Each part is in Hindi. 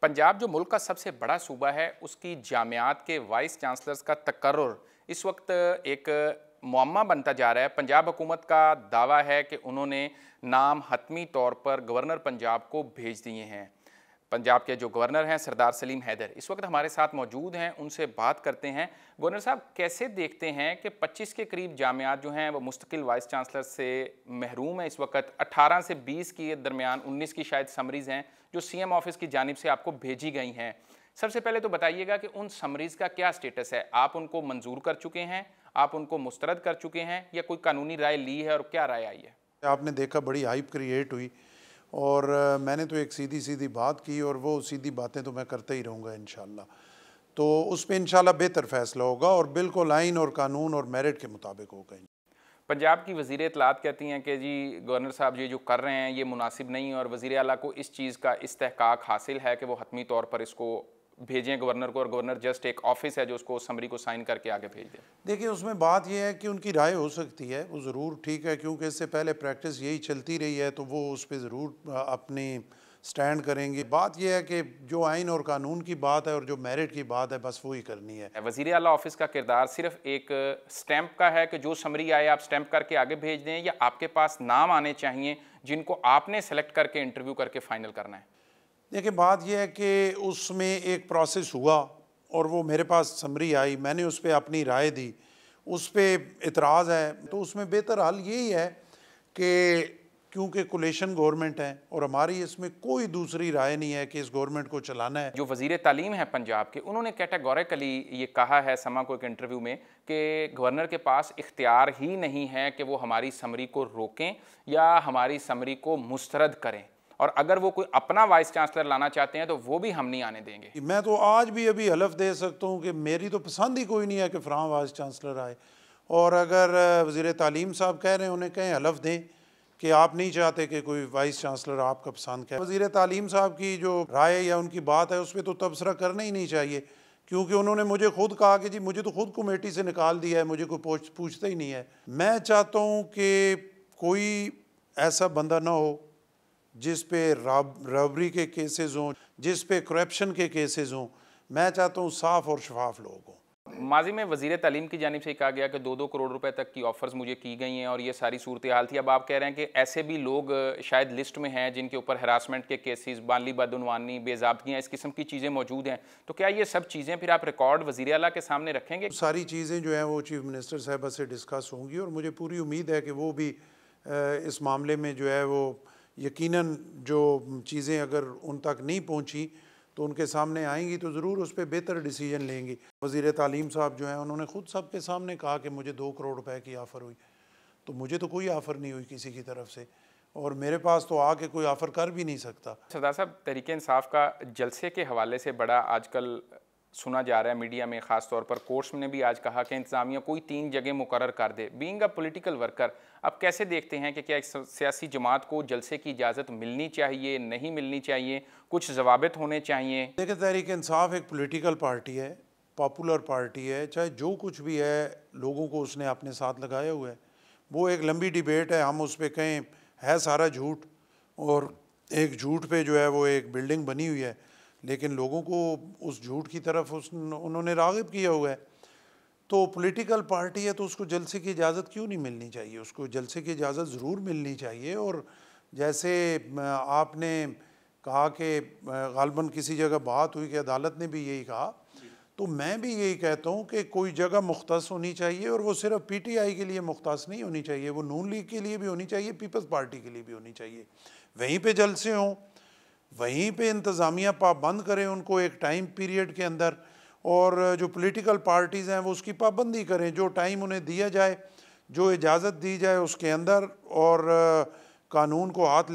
पंजाब जो मुल्क का सबसे बड़ा सूबा है, उसकी जामियात के वाइस चांसलर्स का तकर्रुर इस वक्त एक मुअम्मा बनता जा रहा है। पंजाब हुकूमत का दावा है कि उन्होंने नाम हतमी तौर पर गवर्नर पंजाब को भेज दिए हैं। पंजाब के जो गवर्नर हैं सरदार सलीम हैदर इस वक्त हमारे साथ मौजूद हैं, उनसे बात करते हैं। गवर्नर साहब, कैसे देखते हैं कि 25 के करीब जामियात जो हैं वो मुस्तकिल वाइस चांसलर से महरूम है। इस वक्त 18 से 20 के दरमियान 19 की शायद समरीज़ हैं जो सीएम ऑफिस की जानिब से आपको भेजी गई हैं। सबसे पहले तो बताइएगा कि उन समरीज़ का क्या स्टेटस है? आप उनको मंजूर कर चुके हैं, आप उनको मुस्तरद कर चुके हैं, या कोई कानूनी राय ली है, और क्या राय आई है? आपने देखा बड़ी हाइप क्रिएट हुई और मैंने तो एक सीधी सीधी बात की और वो सीधी बातें तो मैं करता ही रहूँगा इंशाल्लाह। तो उस पे इंशाल्लाह बेहतर फैसला होगा और बिल्कुल आइन और कानून और मेरिट के मुताबिक होगा। पंजाब की वज़ीर इत्तलात कहती हैं कि जी गवर्नर साहब ये जो कर रहे हैं ये मुनासिब नहीं है, और वज़ीर आला को इस चीज़ का इस्तेहकाक हासिल है कि वो हतमी तौर पर इसको भेजें गवर्नर को, और गवर्नर जस्ट एक ऑफिस है जो उसको समरी को साइन करके आगे भेज दे। देखिए, उसमें बात यह है कि उनकी राय हो सकती है, वो ज़रूर ठीक है, क्योंकि इससे पहले प्रैक्टिस यही चलती रही है, तो वो उस पर ज़रूर अपनी स्टैंड करेंगे। बात यह है कि जो आइन और कानून की बात है और जो मेरिट की बात है, बस वही करनी है। वज़ीर आला ऑफिस का किरदार सिर्फ एक स्टैंप का है कि जो समरी आए आप स्टैंप करके आगे भेज दें, या आपके पास नाम आने चाहिए जिनको आपने सेलेक्ट करके इंटरव्यू करके फाइनल करना है? देखिए, बात यह है कि उसमें एक प्रोसेस हुआ और वो मेरे पास समरी आई, मैंने उस पर अपनी राय दी, उस पर इतराज़ है, तो उसमें बेहतर हल यही है कि क्योंकि कोलेशन गवर्नमेंट है और हमारी इसमें कोई दूसरी राय नहीं है कि इस गवर्नमेंट को चलाना है। जो वज़ीर तालीम है पंजाब के, उन्होंने कैटेगोरिकली ये कहा है समा को एक इंटरव्यू में कि गवर्नर के पास इख्तियार ही नहीं है कि वो हमारी समरी को रोकें या हमारी समरी को मुस्तरद करें, और अगर वो कोई अपना वाइस चांसलर लाना चाहते हैं तो वो भी हम नहीं आने देंगे। मैं तो आज भी अभी हलफ दे सकता हूँ कि मेरी तो पसंद ही कोई नहीं है कि फ़रां वाइस चांसलर आए, और अगर वज़ीर तालीम साहब कह रहे हैं, उन्हें कहें हलफ दें कि आप नहीं चाहते कि कोई वाइस चांसलर आपका पसंद करे। वज़ीर तालीम साहब की जो राय या उनकी बात है उस पर तो तबसरा करना ही नहीं चाहिए, क्योंकि उन्होंने मुझे खुद कहा कि जी मुझे तो खुद कमेटी से निकाल दिया है, मुझे कोई पूछता ही नहीं है। मैं चाहता हूँ कि कोई ऐसा बंदा ना हो जिस पे रबरी के केसेस हों, जिस पे करप्शन के केसेस हों। मैं चाहता हूँ साफ़ और शफाफ लोग हों। माजी में वज़ीर तालीम की जानिब से कहा गया कि 2-2 करोड़ रुपए तक की ऑफ़र्स मुझे की गई हैं, और ये सारी सूरत हाल थी। अब आप कह रहे हैं कि ऐसे भी लोग शायद लिस्ट में हैं जिनके ऊपर हरासमेंट के केसेस, बाली बदउनवानी, बेज़ाब्तियाँ, इस किस्म की चीज़ें मौजूद हैं। तो क्या ये सब चीज़ें फिर आप रिकॉर्ड वज़ीर आला के सामने रखेंगे? सारी चीज़ें जो हैं वो चीफ़ मिनिस्टर साहबा से डिस्कस होंगी, और मुझे पूरी उम्मीद है कि वो भी इस मामले में जो है वो यकीनन जो चीज़ें अगर उन तक नहीं पहुँची तो उनके सामने आएंगी, तो ज़रूर उस पर बेहतर डिसीजन लेंगी। वज़ीर तालीम साहब जो हैं उन्होंने ख़ुद सबके सामने कहा कि मुझे 2 करोड़ रुपए की ऑफ़र हुई, तो मुझे तो कोई ऑफ़र नहीं हुई किसी की तरफ से, और मेरे पास तो आके कोई ऑफ़र कर भी नहीं सकता। सरदार साहब, तहरीक-ए-इंसाफ का जलसे के हवाले से बड़ा आजकल सुना जा रहा है मीडिया में, ख़ास तौर पर कोर्ट्स ने भी आज कहा कि इंतज़ामिया कोई 3 जगह मुकर्रर कर दे। बीइंग अ पॉलिटिकल वर्कर, आप कैसे देखते हैं कि क्या एक सियासी जमात को जलसे की इजाज़त मिलनी चाहिए, नहीं मिलनी चाहिए, कुछ ज़वाबित होने चाहिए? देखिए, तहरीक इंसाफ एक पॉलिटिकल पार्टी है, पॉपुलर पार्टी है, चाहे जो कुछ भी है लोगों को उसने अपने साथ लगाया हुआ है। वो एक लंबी डिबेट है, हम उस पर कहें है सारा झूठ, और एक झूठ पे जो है वो एक बिल्डिंग बनी हुई है, लेकिन लोगों को उस झूठ की तरफ उन्होंने राग़िब किया हुआ है। तो पॉलिटिकल पार्टी है तो उसको जलसे की इजाज़त क्यों नहीं मिलनी चाहिए? उसको जलसे की इजाज़त ज़रूर मिलनी चाहिए। और जैसे आपने कहा कि ग़ालिबन किसी जगह बात हुई कि अदालत ने भी यही कहा, तो मैं भी यही कहता हूँ कि कोई जगह मुख्तस होनी चाहिए, और वो सिर्फ पीटीआई के लिए मुख्तस नहीं होनी चाहिए, वो नून लीग के लिए भी होनी चाहिए, पीपल्स पार्टी के लिए भी होनी चाहिए। वहीं पे जलसे हों, वहीं पे इंतज़ामिया पाबंद करें उनको एक टाइम पीरियड के अंदर, और जो पॉलिटिकल पार्टीज़ हैं वो उसकी पाबंदी करें, जो टाइम उन्हें दिया जाए, जो इजाज़त दी जाए उसके अंदर, और कानून को हाथ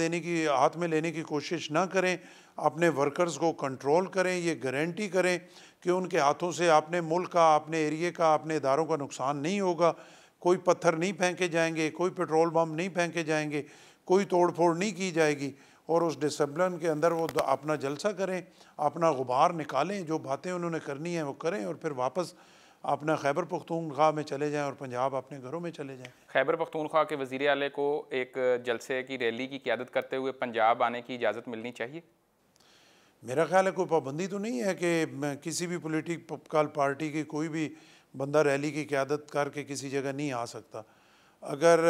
में लेने की कोशिश ना करें, अपने वर्कर्स को कंट्रोल करें, ये गारंटी करें कि उनके हाथों से अपने मुल्क का, अपने एरिए का, अपने इदारों का नुकसान नहीं होगा, कोई पत्थर नहीं फेंके जाएंगे, कोई पेट्रोल बम नहीं फेंके जाएंगे, कोई तोड़ फोड़ नहीं की जाएगी, और उस डिसिप्लिन के अंदर वो अपना जलसा करें, अपना गुबार निकालें, जो बातें उन्होंने करनी है वो करें, और फिर वापस अपना खैबर पख्तूनख्वा में चले जाएं और पंजाब अपने घरों में चले जाएं। खैबर पख्तूनख्वा के वज़ीर आले को एक जलसे की रैली की क़यादत करते हुए पंजाब आने की इजाज़त मिलनी चाहिए? मेरा ख्याल है कोई पाबंदी तो नहीं है कि किसी भी पॉलिटिकल पार्टी की कोई भी बंदा रैली की क़यादत करके किसी जगह नहीं आ सकता। अगर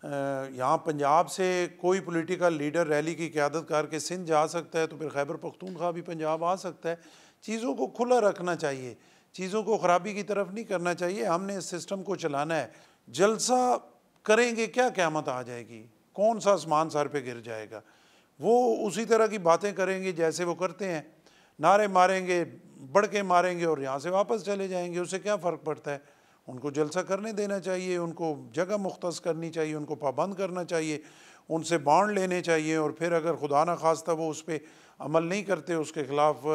यहाँ पंजाब से कोई पॉलिटिकल लीडर रैली की क़यादत करके सिंध जा सकता है तो फिर खैबर पख्तूनख्वा भी पंजाब आ सकता है। चीज़ों को खुला रखना चाहिए, चीज़ों को ख़राबी की तरफ नहीं करना चाहिए। हमने इस सिस्टम को चलाना है। जलसा करेंगे क्या क़यामत आ जाएगी, कौन सा आसमान सर पे गिर जाएगा। वो उसी तरह की बातें करेंगे जैसे वो करते हैं, नारे मारेंगे, बढ़ के मारेंगे और यहाँ से वापस चले जाएंगे। उससे क्या फ़र्क पड़ता है। उनको जलसा करने देना चाहिए, उनको जगह मुख्तस करनी चाहिए, उनको पाबंद करना चाहिए, उनसे बॉन्ड लेने चाहिए और फिर अगर खुदा न खास्ता वो उस पर अमल नहीं करते, उसके ख़िलाफ़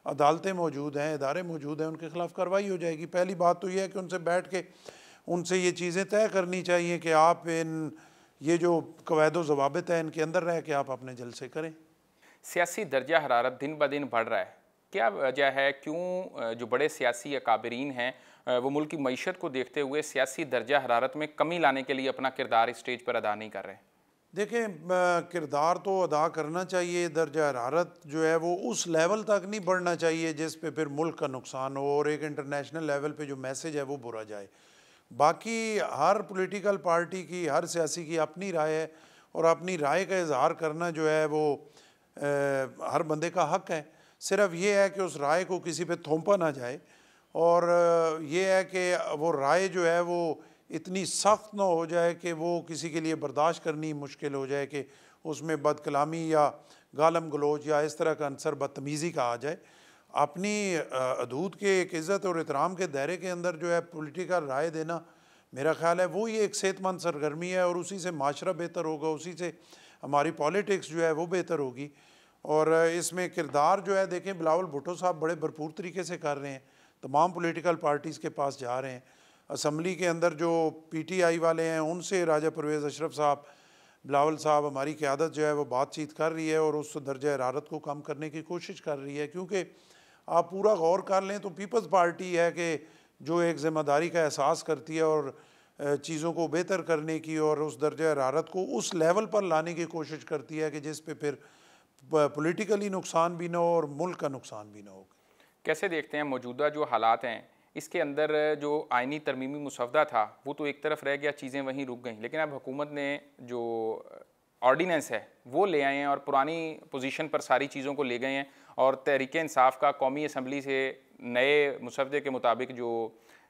अदालतें मौजूद हैं, इदारे मौजूद हैं, उनके ख़िलाफ़ कार्रवाई हो जाएगी। पहली बात तो यह है कि उनसे बैठ के उनसे ये चीज़ें तय करनी चाहिए कि आप ये जो कवायद व ज़वाबित हैं इनके अंदर रह के आप अपने जलसे करें। सियासी दर्जा हरारत दिन ब दिन बढ़ रहा है, क्या वजह है, क्यों जो बड़े सियासी अकाबरीन हैं वो मुल्क की मईशत को देखते हुए सियासी दर्जा हरारत में कमी लाने के लिए अपना किरदार इस स्टेज पर अदा नहीं कर रहे? देखें, किरदार तो अदा करना चाहिए, दर्जा हरारत जो है वो उस लेवल तक नहीं बढ़ना चाहिए जिस पे फिर मुल्क का नुकसान हो और एक इंटरनेशनल लेवल पे जो मैसेज है वो बुरा जाए। बाकी हर पॉलिटिकल पार्टी की, हर सियासी की अपनी राय है और अपनी राय का इजहार करना जो है वो हर बंदे का हक है। सिर्फ ये है कि उस राय को किसी पे थोपा ना जाए और ये है कि वो राय जो है वो इतनी सख्त ना हो जाए कि वो किसी के लिए बर्दाश्त करनी मुश्किल हो जाए, कि उसमें बदकलामी या गालम गलोच या इस तरह का अंसर बदतमीज़ी का आ जाए। अपनी हदूद के एक इज़्ज़त और एहतराम के दायरे के अंदर जो है पॉलिटिकल राय देना, मेरा ख़्याल है वो ही एक सेहतमंद सरगर्मी है और उसी से माशरा बेहतर होगा, उसी से हमारी पॉलिटिक्स जो है वो बेहतर होगी। और इसमें किरदार जो है, देखें बिलावल भुट्टो साहब बड़े भरपूर तरीके से कर रहे हैं, तमाम पॉलिटिकल पार्टीज़ के पास जा रहे हैं। असम्बली के अंदर जो PTI वाले हैं उनसे राजा परवेज़ अशरफ साहब, बिलावल साहब, हमारी क़यादत जो है वो बातचीत कर रही है और उस दर्जा हरारत को कम करने की कोशिश कर रही है। क्योंकि आप पूरा गौर कर लें तो पीपल्स पार्टी है कि जो एक ज़िम्मेदारी का एहसास करती है और चीज़ों को बेहतर करने की और उस दर्जा हरारत को उस लेवल पर लाने की कोशिश करती है कि जिस पे फिर पॉलिटिकली नुकसान भी ना हो और मुल्क का नुकसान भी ना हो। कैसे देखते हैं मौजूदा जो हालात हैं, इसके अंदर जो आइनी तरमीमी मुसवदा था वो तो एक तरफ रह गया, चीज़ें वहीं रुक गईं, लेकिन अब हुकूमत ने जो ऑर्डिनेंस है वो ले आए हैं और पुरानी पोजीशन पर सारी चीज़ों को ले गए हैं और तहरीक इंसाफ का कौमी असम्बली से नए मुसवदे के मुताबिक जो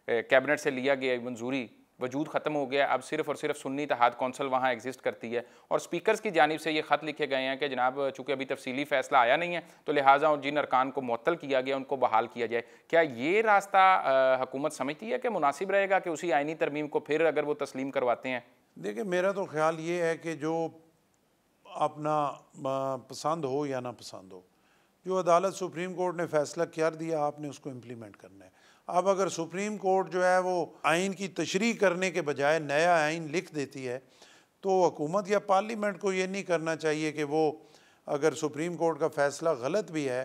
कैबिनेट से लिया गया मंजूरी वजूद ख़त्म हो गया। अब सिर्फ़ और सिर्फ सुन्नी इत्तेहाद कौंसल वहाँ एग्जिस्ट करती है और स्पीकर्स की जानिब से ये ख़त लिखे गए हैं कि जनाब चूँकि अभी तफसीली फ़ैसला आया नहीं है तो लिहाजा जिन अरकान को मुअत्तल किया गया उनको बहाल किया जाए। क्या ये रास्ता हुकूमत समझती है कि मुनासिब रहेगा कि उसी आइनी तरमीम को फिर अगर वो तस्लीम करवाते हैं? देखिए, मेरा तो ख्याल ये है कि जो अपना पसंद हो या ना पसंद हो, जो अदालत सुप्रीम कोर्ट ने फ़ैसला कर दिया आपने उसको इम्प्लीमेंट करना है। अब अगर सुप्रीम कोर्ट जो है वो आइन की तशरीह करने के बजाय नया आइन लिख देती है तो हुकूमत या पार्लियामेंट को ये नहीं करना चाहिए कि वो अगर सुप्रीम कोर्ट का फ़ैसला गलत भी है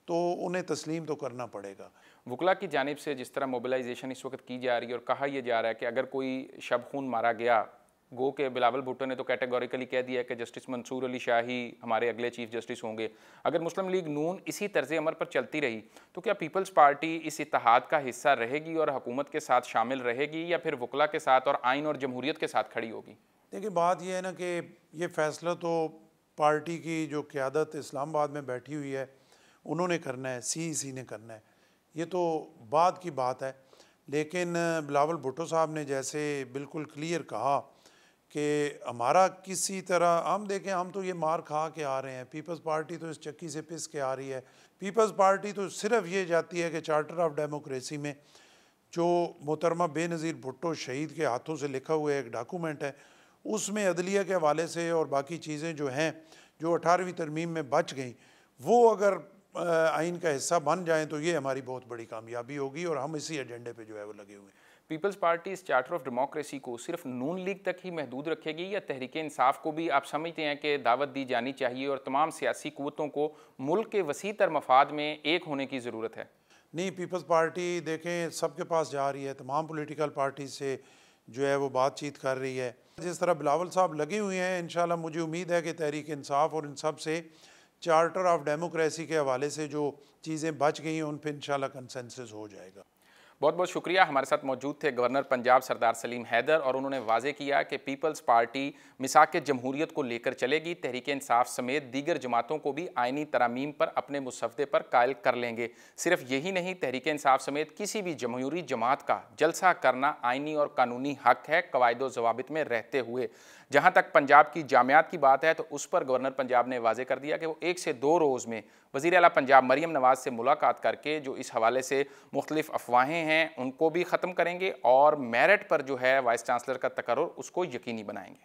तो उन्हें तस्लीम तो करना पड़ेगा। वकला की जानिब से जिस तरह मोबिलाइजेशन इस वक्त की जा रही है और कहा यह जा रहा है कि अगर कोई शब खून मारा गया, गो के बिलावल भुट्टो ने तो कैटेगोरिकली कह दिया है कि जस्टिस मंसूर अली शाह ही हमारे अगले चीफ जस्टिस होंगे। अगर मुस्लिम लीग नून इसी तर्ज अमल पर चलती रही तो क्या पीपल्स पार्टी इस इत्तेहाद का हिस्सा रहेगी और हुकूमत के साथ शामिल रहेगी या फिर वकला के साथ और आइन और जमहूरियत के साथ खड़ी होगी? देखिए, बात यह है ना कि ये फ़ैसला तो पार्टी की जो क़यादत इस्लामाबाद में बैठी हुई है उन्होंने करना है, CEC ने करना है, ये तो बाद की बात है। लेकिन बिलावल भुट्टो साहब ने जैसे बिल्कुल क्लियर कहा कि हमारा किसी तरह, हम देखें हम तो ये मार खा के आ रहे हैं, पीपल्स पार्टी तो इस चक्की से पिस के आ रही है। पीपल्स पार्टी तो सिर्फ ये जाती है कि चार्टर ऑफ डेमोक्रेसी में जो मोहतरमा बेनज़ीर भुट्टो शहीद के हाथों से लिखा हुआ एक डॉक्यूमेंट है उसमें अदलिया के हवाले से और बाकी चीज़ें जो हैं जो 18वीं तरमीम में बच गई वो अगर आइन का हिस्सा बन जाएँ तो ये हमारी बहुत बड़ी कामयाबी होगी और हम इसी एजेंडे पे जो है वो लगे हुए हैं। पीपल्स पार्टी इस चार्टर ऑफ डेमोक्रेसी को सिर्फ नून लीग तक ही महदूद रखेगी या तहरीक इंसाफ को भी आप समझते हैं कि दावत दी जानी चाहिए और तमाम सियासी क़ुव्वतों को मुल्क के वसी तर मफाद में एक होने की ज़रूरत है? नहीं, पीपल्स पार्टी देखें सबके पास जा रही है, तमाम पॉलिटिकल पार्टी से जो है वो बातचीत कर रही है। जिस तरह बिलावल साहब लगे हुए हैं, इंशाल्लाह मुझे उम्मीद है कि तहरीक इंसाफ और इन सब से चार्टर ऑफ डेमोक्रेसी के हवाले से जो चीज़ें बच गई हैं उन पर इंशाल्लाह कंसेंसस हो जाएगा। बहुत बहुत शुक्रिया। हमारे साथ मौजूद थे गवर्नर पंजाब सरदार सलीम हैदर, और उन्होंने वाजे किया कि पीपल्स पार्टी मिसाक जमहूरियत को लेकर चलेगी। तहरीक इंसाफ समेत दीगर जमातों को भी आइनी तरामीम पर अपने मुसवदे पर कायल कर लेंगे। सिर्फ यही नहीं, तहरीक इंसाफ समेत किसी भी जमहूरी जमात का जलसा करना आइनी और कानूनी हक है, कवायद ज़वाबित में रहते हुए। जहाँ तक पंजाब की जामियात की बात है तो उस पर गवर्नर पंजाब ने वाजे कर दिया कि वो 1 से 2 रोज़ में वज़ीर आला पंजाब मरीम नवाज़ से मुलाकात करके जो इस हवाले से मुख्तलिफ अफवाहें हैं उनको भी ख़त्म करेंगे और मेरिट पर जो है वाइस चांसलर का तकर्रुर उसको यकीनी बनाएंगे।